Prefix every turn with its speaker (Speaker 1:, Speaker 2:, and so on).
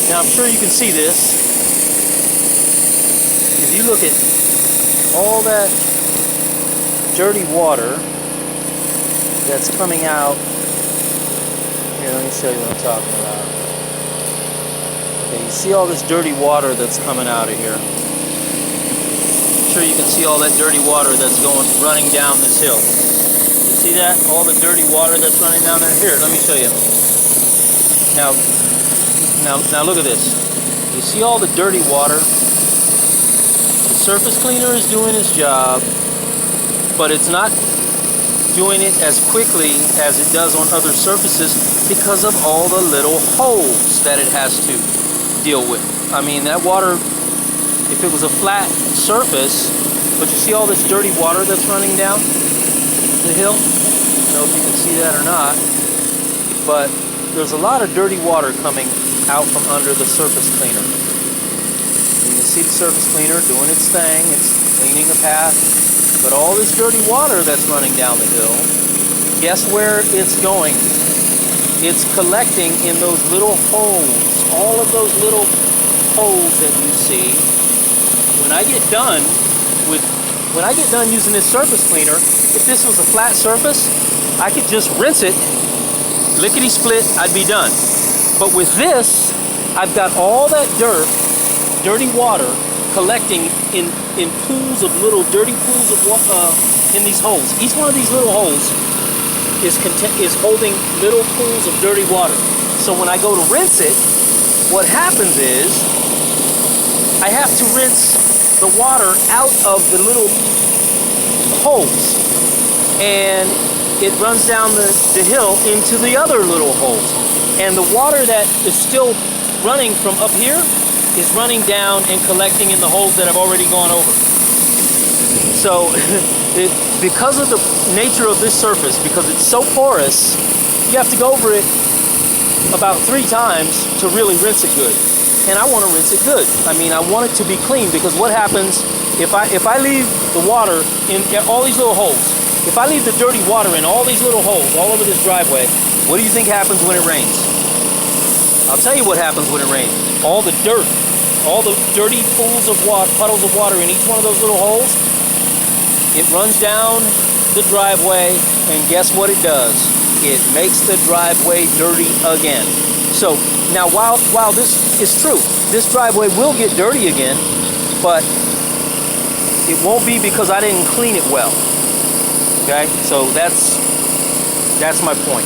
Speaker 1: Now I'm sure you can see this. If you look at all that dirty water that's coming out, here, let me show you what I'm talking about. Okay, you see all this dirty water that's coming out of here. I'm sure you can see all that dirty water that's running down this hill. You see that? All the dirty water that's running down there. Here, let me show you. Now look at this. You see all the dirty water? The surface cleaner is doing its job, but it's not doing it as quickly as it does on other surfaces because of all the little holes that it has to deal with. I mean, that water, if it was a flat surface, but you see all this dirty water that's running down the hill? I don't know if you can see that or not, but there's a lot of dirty water coming out from under the surface cleaner. You can see the surface cleaner doing its thing. It's cleaning the path. But all this dirty water that's running down the hill, guess where it's going? It's collecting in those little holes. All of those little holes that you see. When I get done using this surface cleaner, if this was a flat surface, I could just rinse it, lickety split, I'd be done. But with this, I've got all that dirty water collecting in pools of dirty pools of water in these holes. Each one of these little holes is holding little pools of dirty water. So when I go to rinse it, what happens is I have to rinse the water out of the little holes, and it runs down the hill into the other little holes. And the water that is still running from up here is running down and collecting in the holes that I've already gone over. So because of the nature of this surface, because it's so porous, you have to go over it about 3 times to really rinse it good. And I want to rinse it good. I mean, I want it to be clean, because what happens if I leave the water in all these little holes? If I leave the dirty water in all these little holes all over this driveway, what do you think happens when it rains? I'll tell you what happens when it rains. All the dirt, all the dirty pools of water, puddles of water in each one of those little holes, it runs down the driveway, and guess what it does? It makes the driveway dirty again. So now while this is true, this driveway will get dirty again, but it won't be because I didn't clean it well. Okay, so that's my point.